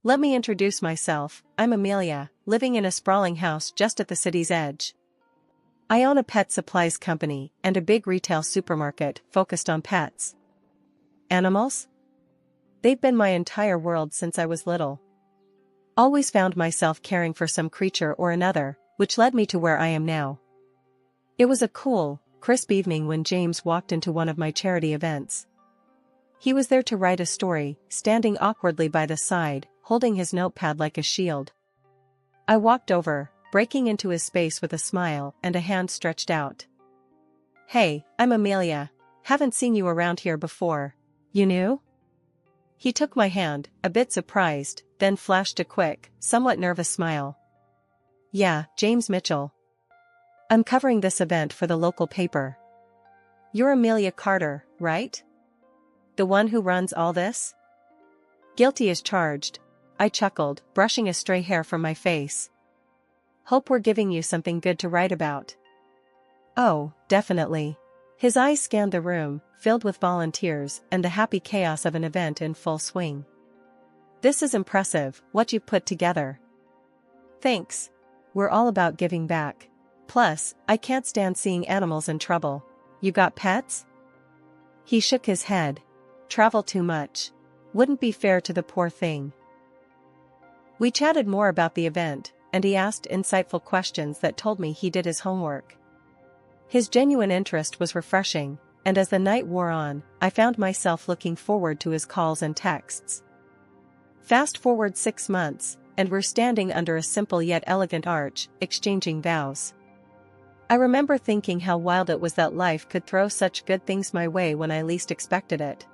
Let me introduce myself, I'm Amelia, living in a sprawling house just at the city's edge. I own a pet supplies company and a big retail supermarket focused on pets. Animals? They've been my entire world since I was little. Always found myself caring for some creature or another, which led me to where I am now. It was a cool, crisp evening when James walked into one of my charity events. He was there to write a story, standing awkwardly by the side, holding his notepad like a shield. I walked over, breaking into his space with a smile and a hand stretched out. "Hey, I'm Amelia. Haven't seen you around here before. You new?" He took my hand, a bit surprised, then flashed a quick, somewhat nervous smile. "Yeah, James Mitchell. I'm covering this event for the local paper." "You're Amelia Carter, right? The one who runs all this?" "Guilty as charged," I chuckled, brushing a stray hair from my face. "Hope we're giving you something good to write about." "Oh, definitely." His eyes scanned the room, filled with volunteers and the happy chaos of an event in full swing. "This is impressive, what you've put together." "Thanks. We're all about giving back. Plus, I can't stand seeing animals in trouble. You got pets?" He shook his head. "Travel too much. Wouldn't be fair to the poor thing." We chatted more about the event, and he asked insightful questions that told me he did his homework. His genuine interest was refreshing, and as the night wore on, I found myself looking forward to his calls and texts. Fast forward 6 months, and we're standing under a simple yet elegant arch, exchanging vows. I remember thinking how wild it was that life could throw such good things my way when I least expected it.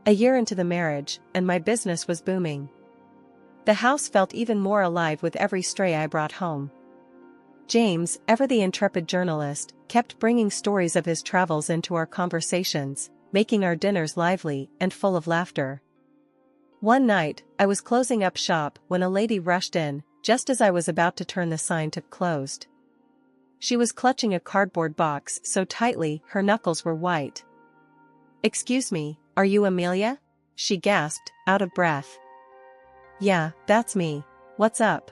A year into the marriage, and my business was booming. The house felt even more alive with every stray I brought home. James, ever the intrepid journalist, kept bringing stories of his travels into our conversations, making our dinners lively and full of laughter. One night, I was closing up shop when a lady rushed in, just as I was about to turn the sign to "closed." She was clutching a cardboard box so tightly her knuckles were white. "Excuse me, are you Amelia?" she gasped, out of breath. "Yeah, that's me. What's up?"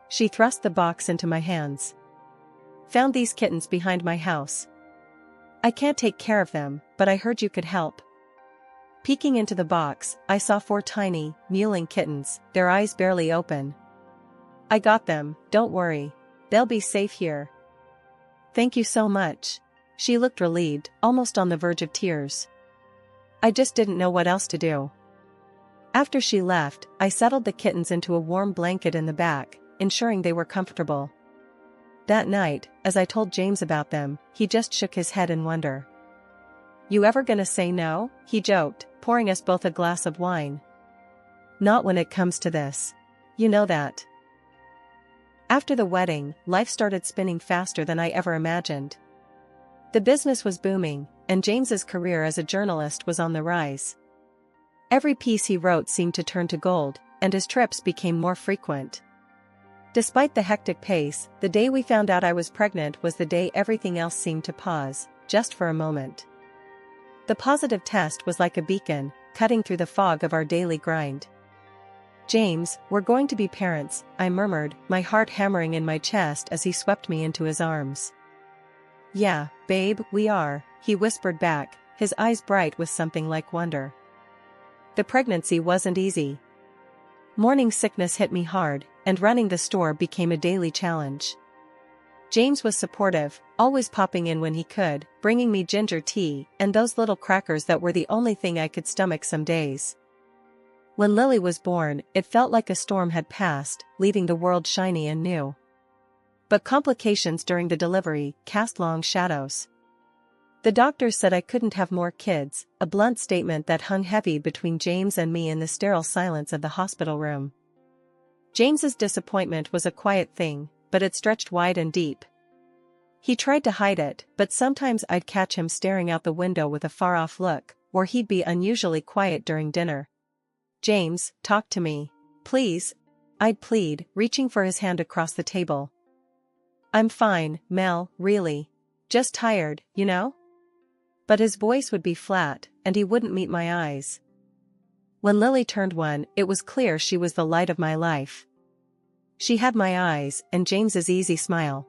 She thrust the box into my hands. "Found these kittens behind my house. I can't take care of them, but I heard you could help." Peeking into the box, I saw 4 tiny, mewling kittens, their eyes barely open. "I got them, don't worry. They'll be safe here." "Thank you so much." She looked relieved, almost on the verge of tears. "I just didn't know what else to do." After she left, I settled the kittens into a warm blanket in the back, ensuring they were comfortable. That night, as I told James about them, he just shook his head in wonder. "You ever gonna say no?" he joked, pouring us both a glass of wine. "Not when it comes to this. You know that." After the wedding, life started spinning faster than I ever imagined. The business was booming, and James's career as a journalist was on the rise. Every piece he wrote seemed to turn to gold, and his trips became more frequent. Despite the hectic pace, the day we found out I was pregnant was the day everything else seemed to pause, just for a moment. The positive test was like a beacon, cutting through the fog of our daily grind. "James, we're going to be parents," I murmured, my heart hammering in my chest as he swept me into his arms. "Yeah, babe, we are," he whispered back, his eyes bright with something like wonder. The pregnancy wasn't easy. Morning sickness hit me hard, and running the store became a daily challenge. James was supportive, always popping in when he could, bringing me ginger tea and those little crackers that were the only thing I could stomach some days. When Lily was born, it felt like a storm had passed, leaving the world shiny and new. But complications during the delivery cast long shadows. The doctors said I couldn't have more kids, a blunt statement that hung heavy between James and me in the sterile silence of the hospital room. James's disappointment was a quiet thing, but it stretched wide and deep. He tried to hide it, but sometimes I'd catch him staring out the window with a far-off look, or he'd be unusually quiet during dinner. "James, talk to me. Please," I'd plead, reaching for his hand across the table. "I'm fine, Mel, really. Just tired, you know?" But his voice would be flat, and he wouldn't meet my eyes. When Lily turned 1, it was clear she was the light of my life. She had my eyes and James's easy smile.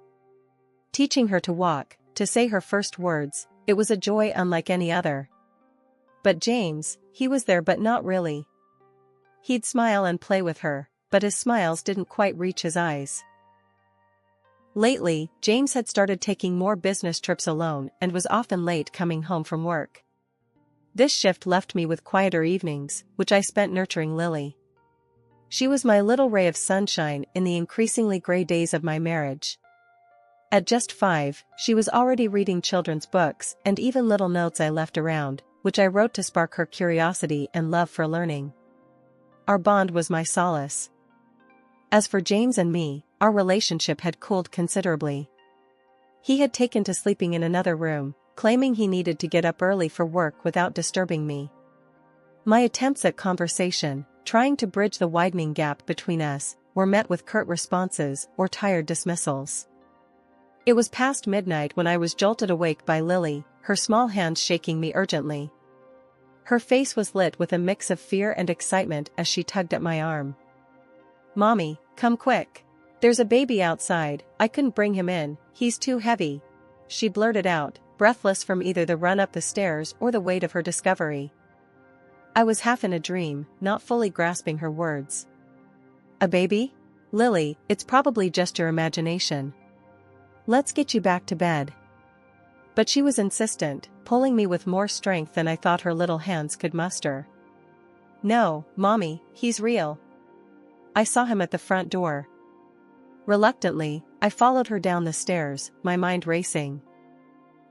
Teaching her to walk, to say her first words, it was a joy unlike any other. But James, he was there but not really. He'd smile and play with her, but his smiles didn't quite reach his eyes. Lately, James had started taking more business trips alone and was often late coming home from work. This shift left me with quieter evenings, which I spent nurturing Lily. She was my little ray of sunshine in the increasingly gray days of my marriage. At just 5, she was already reading children's books and even little notes I left around, which I wrote to spark her curiosity and love for learning. Our bond was my solace. As for James and me, our relationship had cooled considerably. He had taken to sleeping in another room, claiming he needed to get up early for work without disturbing me. My attempts at conversation, trying to bridge the widening gap between us, were met with curt responses or tired dismissals. It was past midnight when I was jolted awake by Lily, her small hands shaking me urgently. Her face was lit with a mix of fear and excitement as she tugged at my arm. "Mommy, come quick. There's a baby outside, I couldn't bring him in, he's too heavy," she blurted out, breathless from either the run up the stairs or the weight of her discovery. I was half in a dream, not fully grasping her words. "A baby? Lily, it's probably just your imagination. Let's get you back to bed." But she was insistent, pulling me with more strength than I thought her little hands could muster. "No, Mommy, he's real. I saw him at the front door." Reluctantly, I followed her down the stairs, my mind racing.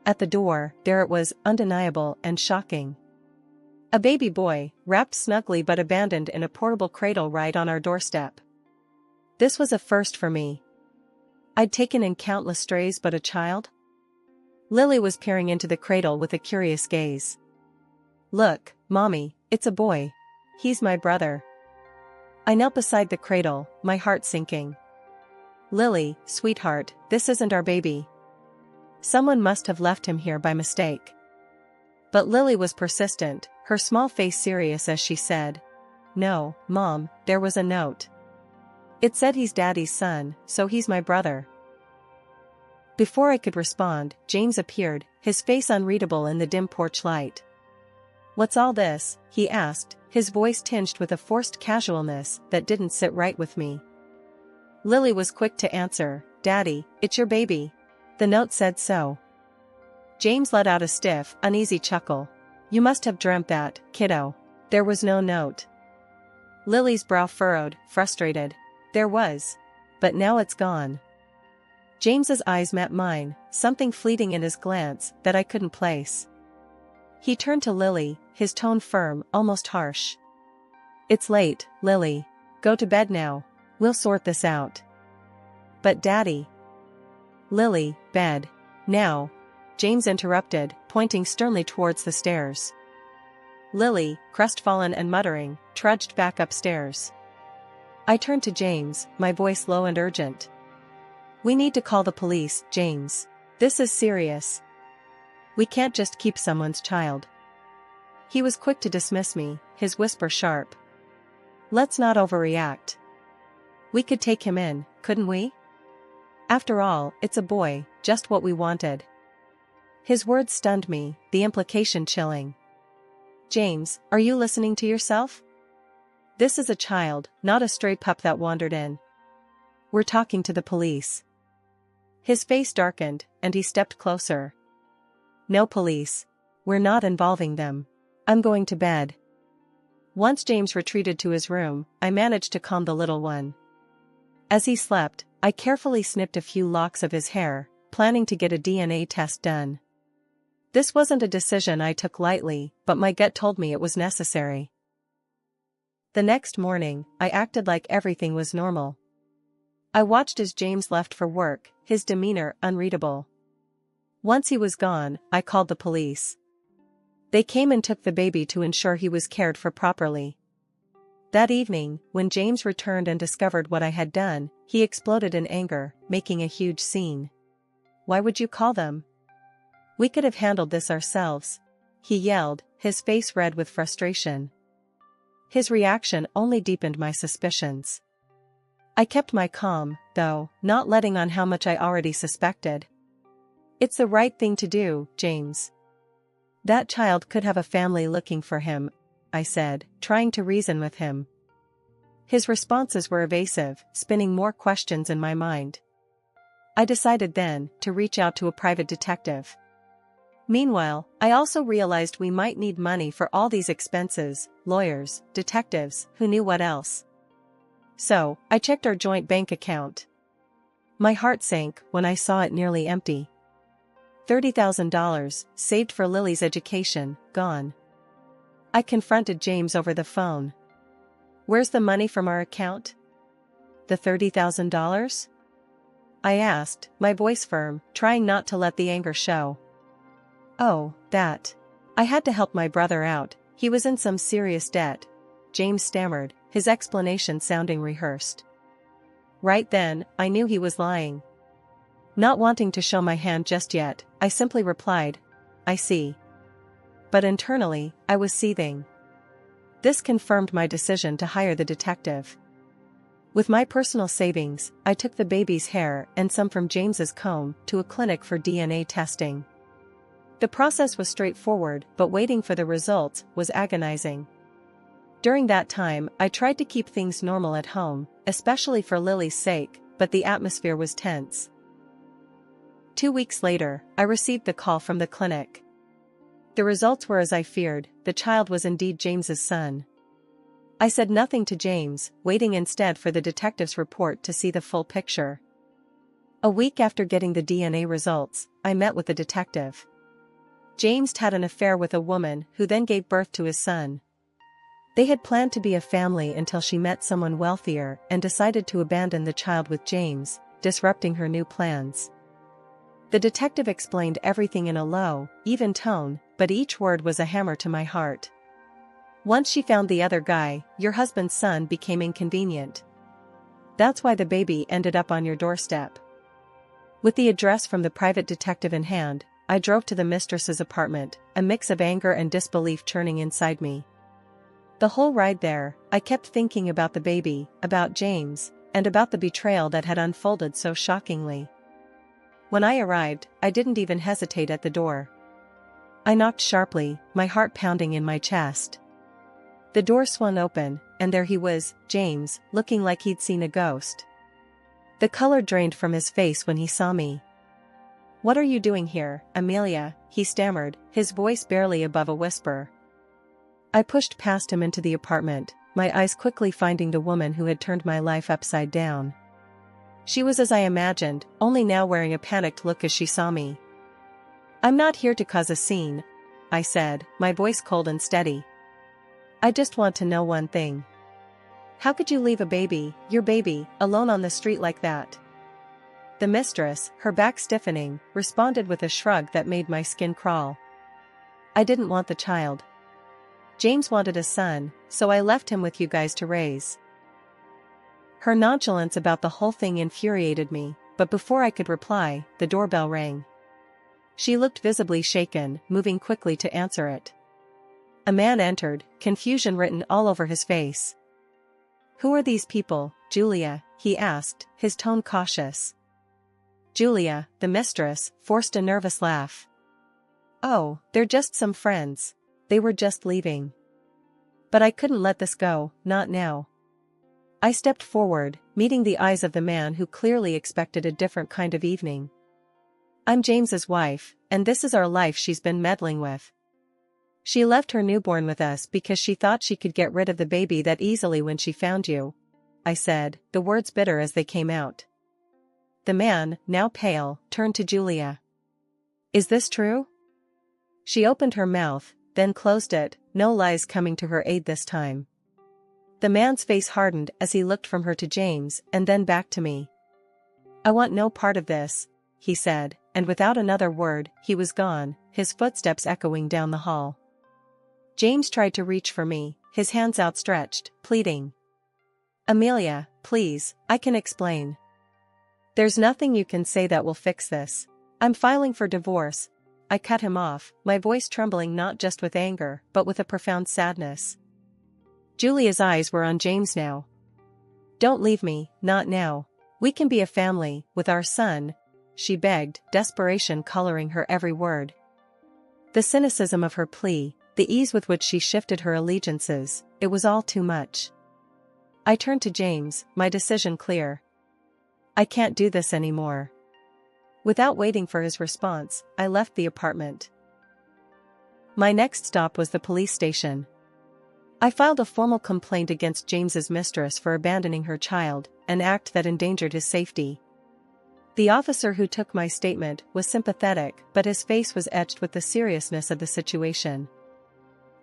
At the door, there it was, undeniable and shocking. A baby boy, wrapped snugly but abandoned in a portable cradle right on our doorstep. This was a first for me. I'd taken in countless strays, but a child? Lily was peering into the cradle with a curious gaze. "Look, Mommy, it's a boy. He's my brother." I knelt beside the cradle, my heart sinking. "Lily, sweetheart, this isn't our baby. Someone must have left him here by mistake." But Lily was persistent, her small face serious as she said, "No, Mom, there was a note. It said he's Daddy's son, so he's my brother." Before I could respond, James appeared, his face unreadable in the dim porch light. "What's all this?" he asked, his voice tinged with a forced casualness that didn't sit right with me. Lily was quick to answer, "Daddy, it's your baby. The note said so." James let out a stiff, uneasy chuckle. "You must have dreamt that, kiddo. There was no note." Lily's brow furrowed, frustrated. "There was. But now it's gone." James's eyes met mine, something fleeting in his glance that I couldn't place. He turned to Lily, his tone firm, almost harsh. "It's late, Lily. Go to bed now. We'll sort this out." "But Daddy." "Lily, bed. Now," James interrupted, pointing sternly towards the stairs. Lily, crestfallen and muttering, trudged back upstairs. I turned to James, my voice low and urgent. "We need to call the police, James. This is serious. We can't just keep someone's child." He was quick to dismiss me, his whisper sharp. "Let's not overreact. We could take him in, couldn't we? After all, it's a boy, just what we wanted." His words stunned me, the implication chilling. "James, are you listening to yourself? This is a child, not a stray pup that wandered in. We're talking to the police." His face darkened, and he stepped closer. "No police. We're not involving them. I'm going to bed." Once James retreated to his room, I managed to calm the little one. As he slept, I carefully snipped a few locks of his hair, planning to get a DNA test done. This wasn't a decision I took lightly, but my gut told me it was necessary. The next morning, I acted like everything was normal. I watched as James left for work, his demeanor unreadable. Once he was gone, I called the police. They came and took the baby to ensure he was cared for properly. That evening, when James returned and discovered what I had done, he exploded in anger, making a huge scene. "Why would you call them? We could have handled this ourselves," he yelled, his face red with frustration. His reaction only deepened my suspicions. I kept my calm, though, not letting on how much I already suspected. It's the right thing to do, James. That child could have a family looking for him, I said, trying to reason with him. His responses were evasive, spinning more questions in my mind. I decided then to reach out to a private detective. Meanwhile, I also realized we might need money for all these expenses, lawyers, detectives, who knew what else. So, I checked our joint bank account. My heart sank when I saw it nearly empty. $30,000, saved for Lily's education, gone. I confronted James over the phone. "Where's the money from our account?" "The $30,000? I asked, my voice firm, trying not to let the anger show. "Oh, that. I had to help my brother out, he was in some serious debt," James stammered, his explanation sounding rehearsed. Right then, I knew he was lying. Not wanting to show my hand just yet, I simply replied, "I see." But internally, I was seething. This confirmed my decision to hire the detective. With my personal savings, I took the baby's hair and some from James's comb to a clinic for DNA testing. The process was straightforward, but waiting for the results was agonizing. During that time, I tried to keep things normal at home, especially for Lily's sake, but the atmosphere was tense. 2 weeks later, I received the call from the clinic. The results were as I feared, the child was indeed James's son. I said nothing to James, waiting instead for the detective's report to see the full picture. A week after getting the DNA results, I met with the detective. James had an affair with a woman who then gave birth to his son. They had planned to be a family until she met someone wealthier and decided to abandon the child with James, disrupting her new plans. The detective explained everything in a low, even tone, but each word was a hammer to my heart. "Once she found the other guy, your husband's son became inconvenient. That's why the baby ended up on your doorstep." With the address from the private detective in hand, I drove to the mistress's apartment, a mix of anger and disbelief churning inside me. The whole ride there, I kept thinking about the baby, about James, and about the betrayal that had unfolded so shockingly. When I arrived, I didn't even hesitate at the door. I knocked sharply, my heart pounding in my chest. The door swung open, and there he was, James, looking like he'd seen a ghost. The color drained from his face when he saw me. "What are you doing here, Amelia?" he stammered, his voice barely above a whisper. I pushed past him into the apartment, my eyes quickly finding the woman who had turned my life upside down. She was as I imagined, only now wearing a panicked look as she saw me. "I'm not here to cause a scene," I said, my voice cold and steady. "I just want to know one thing. How could you leave a baby, your baby, alone on the street like that?" The mistress, her back stiffening, responded with a shrug that made my skin crawl. "I didn't want the child. James wanted a son, so I left him with you guys to raise." Her nonchalance about the whole thing infuriated me, but before I could reply, the doorbell rang. She looked visibly shaken, moving quickly to answer it. A man entered, confusion written all over his face. "Who are these people, Julia?" he asked, his tone cautious. Julia, the mistress, forced a nervous laugh. "Oh, they're just some friends. They were just leaving." But I couldn't let this go, not now. I stepped forward, meeting the eyes of the man who clearly expected a different kind of evening. "I'm James's wife, and this is our life she's been meddling with. She left her newborn with us because she thought she could get rid of the baby that easily when she found you," I said, the words bitter as they came out. The man, now pale, turned to Julia. "Is this true?" She opened her mouth, then closed it, no lies coming to her aid this time. The man's face hardened as he looked from her to James and then back to me. "I want no part of this," he said, and without another word, he was gone, his footsteps echoing down the hall. James tried to reach for me, his hands outstretched, pleading. "Amelia, please, I can explain. There's nothing you can say that will fix this. I'm filing for divorce." I cut him off, my voice trembling not just with anger but with a profound sadness. Julia's eyes were on James now. "Don't leave me, not now. We can be a family, with our son," she begged, desperation coloring her every word. The cynicism of her plea, the ease with which she shifted her allegiances, it was all too much. I turned to James, my decision clear. "I can't do this anymore." Without waiting for his response, I left the apartment. My next stop was the police station. I filed a formal complaint against James's mistress for abandoning her child, an act that endangered his safety. The officer who took my statement was sympathetic, but his face was etched with the seriousness of the situation.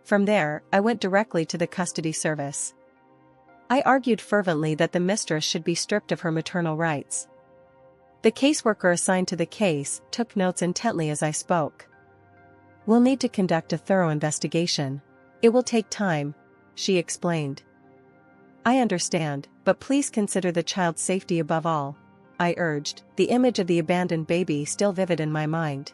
From there, I went directly to the custody service. I argued fervently that the mistress should be stripped of her maternal rights. The caseworker assigned to the case took notes intently as I spoke. "We'll need to conduct a thorough investigation. It will take time," she explained. "I understand, but please consider the child's safety above all," I urged, the image of the abandoned baby still vivid in my mind.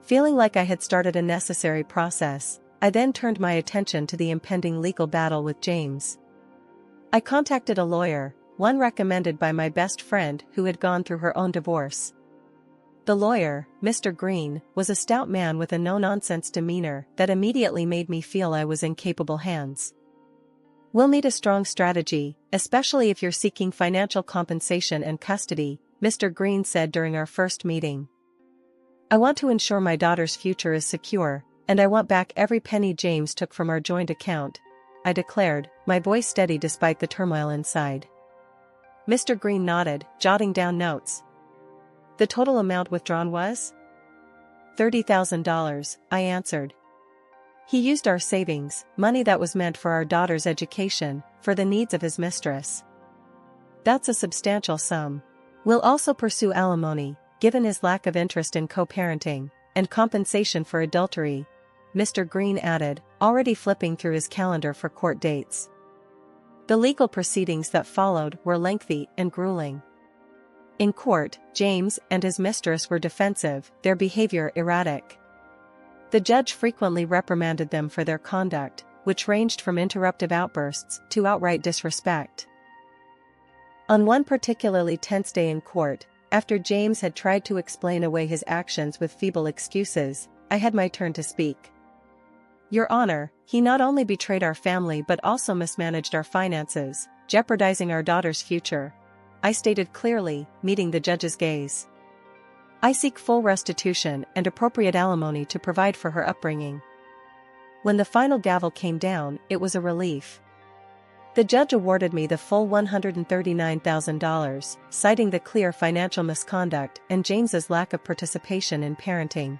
Feeling like I had started a necessary process, I then turned my attention to the impending legal battle with James. I contacted a lawyer, one recommended by my best friend who had gone through her own divorce. The lawyer, Mr. Green, was a stout man with a no-nonsense demeanor that immediately made me feel I was in capable hands. "We'll need a strong strategy, especially if you're seeking financial compensation and custody," Mr. Green said during our first meeting. "I want to ensure my daughter's future is secure, and I want back every penny James took from our joint account," I declared, my voice steady despite the turmoil inside. Mr. Green nodded, jotting down notes. "The total amount withdrawn was $30,000, I answered. "He used our savings, money that was meant for our daughter's education, for the needs of his mistress." "That's a substantial sum. We'll also pursue alimony, given his lack of interest in co-parenting, and compensation for adultery," Mr. Green added, already flipping through his calendar for court dates. The legal proceedings that followed were lengthy and grueling. In court, James and his mistress were defensive, their behavior erratic. The judge frequently reprimanded them for their conduct, which ranged from interruptive outbursts to outright disrespect. On one particularly tense day in court, after James had tried to explain away his actions with feeble excuses, I had my turn to speak. "Your Honor, he not only betrayed our family but also mismanaged our finances, jeopardizing our daughter's future," I stated clearly, meeting the judge's gaze. "I seek full restitution and appropriate alimony to provide for her upbringing." When the final gavel came down, it was a relief. The judge awarded me the full $139,000, citing the clear financial misconduct and James's lack of participation in parenting.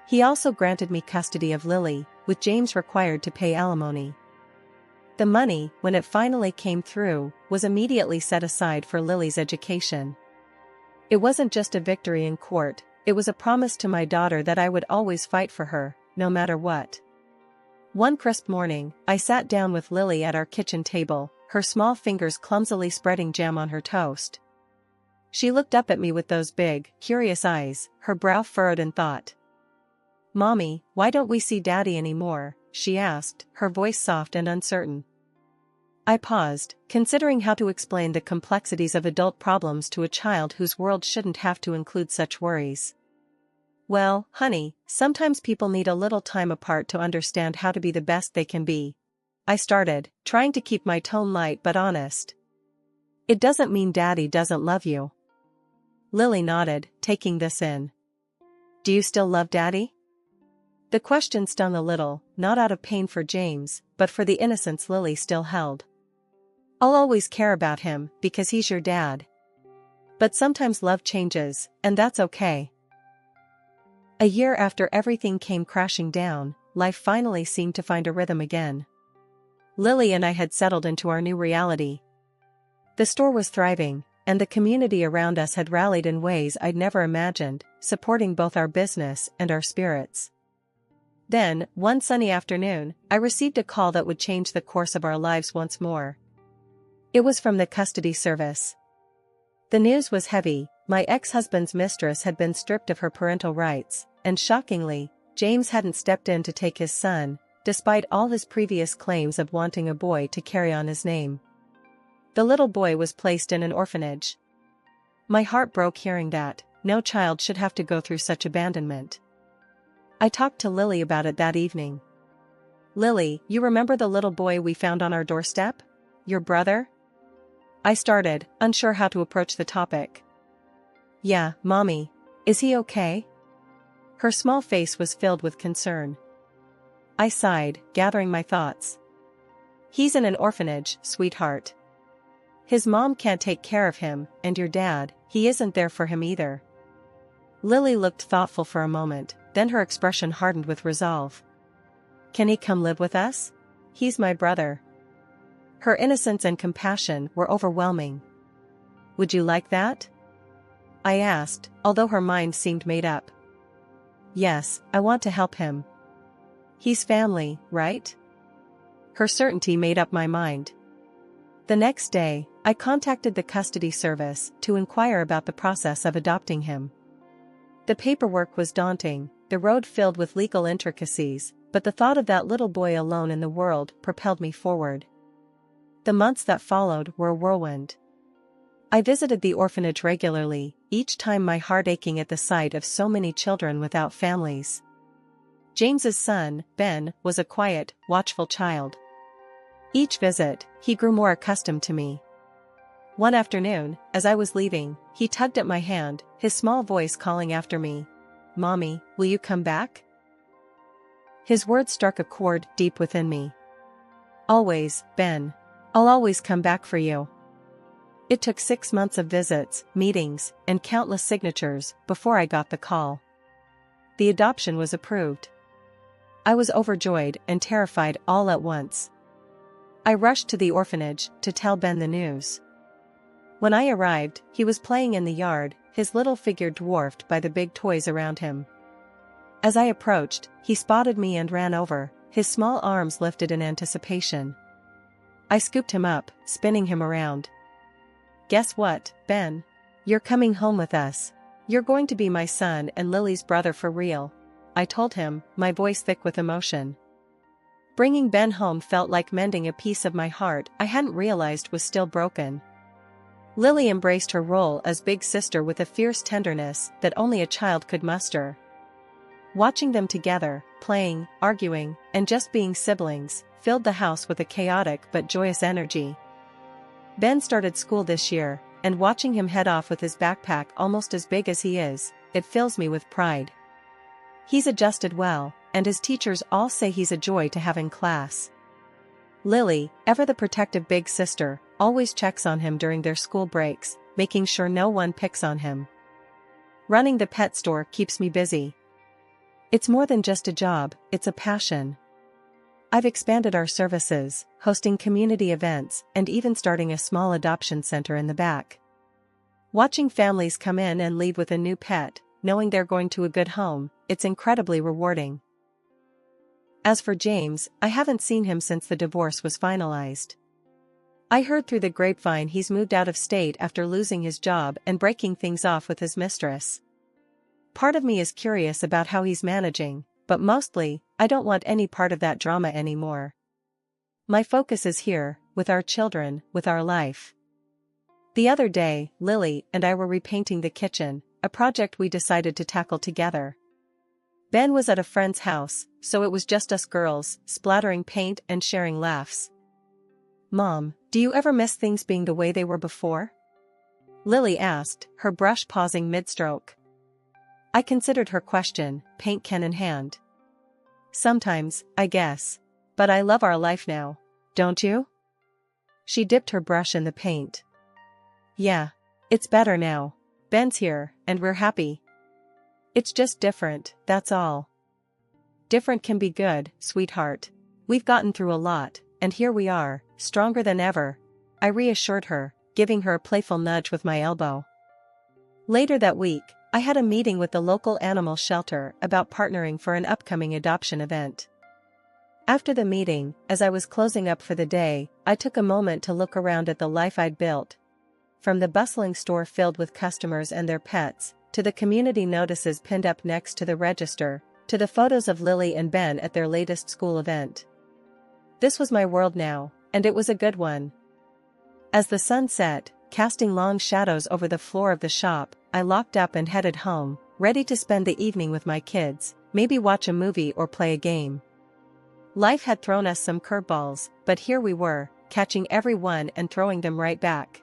He also granted me custody of Lily, with James required to pay alimony. The money, when it finally came through, was immediately set aside for Lily's education. It wasn't just a victory in court, it was a promise to my daughter that I would always fight for her, no matter what. One crisp morning, I sat down with Lily at our kitchen table, her small fingers clumsily spreading jam on her toast. She looked up at me with those big, curious eyes, her brow furrowed in thought. "Mommy, why don't we see Daddy anymore?" she asked, her voice soft and uncertain. I paused, considering how to explain the complexities of adult problems to a child whose world shouldn't have to include such worries. "Well, honey, sometimes people need a little time apart to understand how to be the best they can be," I started, trying to keep my tone light but honest. "It doesn't mean Daddy doesn't love you." Lily nodded, taking this in. "Do you still love Daddy?" The question stung a little, not out of pain for James, but for the innocence Lily still held. "I'll always care about him, because he's your dad. But sometimes love changes, and that's okay." A year after everything came crashing down, life finally seemed to find a rhythm again. Lily and I had settled into our new reality. The store was thriving, and the community around us had rallied in ways I'd never imagined, supporting both our business and our spirits. Then, one sunny afternoon, I received a call that would change the course of our lives once more. It was from the custody service. The news was heavy. My ex-husband's mistress had been stripped of her parental rights, and shockingly, James hadn't stepped in to take his son, despite all his previous claims of wanting a boy to carry on his name. The little boy was placed in an orphanage. My heart broke hearing that. No child should have to go through such abandonment. I talked to Lily about it that evening. "Lily, you remember the little boy we found on our doorstep? Your brother?" I started, unsure how to approach the topic. "Yeah, Mommy. Is he okay?" Her small face was filled with concern. I sighed, gathering my thoughts. "He's in an orphanage, sweetheart. His mom can't take care of him, and your dad, he isn't there for him either." Lily looked thoughtful for a moment, then her expression hardened with resolve. "Can he come live with us? He's my brother." Her innocence and compassion were overwhelming. "Would you like that?" I asked, although her mind seemed made up. "Yes, I want to help him. He's family, right?" Her certainty made up my mind. The next day, I contacted the custody service to inquire about the process of adopting him. The paperwork was daunting, the road filled with legal intricacies, but the thought of that little boy alone in the world propelled me forward. The months that followed were a whirlwind. I visited the orphanage regularly, each time my heart aching at the sight of so many children without families. James's son, Ben, was a quiet, watchful child. Each visit, he grew more accustomed to me. One afternoon, as I was leaving, he tugged at my hand, his small voice calling after me, "Mommy, will you come back?" His words struck a chord deep within me. "Always, Ben. I'll always come back for you." It took 6 months of visits, meetings, and countless signatures before I got the call. The adoption was approved. I was overjoyed and terrified all at once. I rushed to the orphanage to tell Ben the news. When I arrived, he was playing in the yard, his little figure dwarfed by the big toys around him. As I approached, he spotted me and ran over, his small arms lifted in anticipation. I scooped him up, spinning him around. "Guess what, Ben? You're coming home with us. You're going to be my son and Lily's brother for real," I told him, my voice thick with emotion. Bringing Ben home felt like mending a piece of my heart I hadn't realized was still broken. Lily embraced her role as big sister with a fierce tenderness that only a child could muster. Watching them together, playing, arguing, and just being siblings, filled the house with a chaotic but joyous energy. Ben started school this year, and watching him head off with his backpack almost as big as he is, it fills me with pride. He's adjusted well, and his teachers all say he's a joy to have in class. Lily, ever the protective big sister, always checks on him during their school breaks, making sure no one picks on him. Running the pet store keeps me busy. It's more than just a job, it's a passion. I've expanded our services, hosting community events, and even starting a small adoption center in the back. Watching families come in and leave with a new pet, knowing they're going to a good home, it's incredibly rewarding. As for James, I haven't seen him since the divorce was finalized. I heard through the grapevine he's moved out of state after losing his job and breaking things off with his mistress. Part of me is curious about how he's managing, but mostly, I don't want any part of that drama anymore. My focus is here, with our children, with our life. The other day, Lily and I were repainting the kitchen, a project we decided to tackle together. Ben was at a friend's house, so it was just us girls, splattering paint and sharing laughs. "Mom, do you ever miss things being the way they were before?" Lily asked, her brush pausing mid-stroke. I considered her question, paint can in hand. "Sometimes, I guess. But I love our life now. Don't you?" She dipped her brush in the paint. "Yeah. It's better now. Ben's here, and we're happy. It's just different, that's all." "Different can be good, sweetheart. We've gotten through a lot, and here we are, stronger than ever," I reassured her, giving her a playful nudge with my elbow. Later that week, I had a meeting with the local animal shelter about partnering for an upcoming adoption event. After the meeting, as I was closing up for the day, I took a moment to look around at the life I'd built. From the bustling store filled with customers and their pets, to the community notices pinned up next to the register, to the photos of Lily and Ben at their latest school event. This was my world now, and it was a good one. As the sun set, casting long shadows over the floor of the shop, I locked up and headed home, ready to spend the evening with my kids, maybe watch a movie or play a game. Life had thrown us some curveballs, but here we were, catching every one and throwing them right back.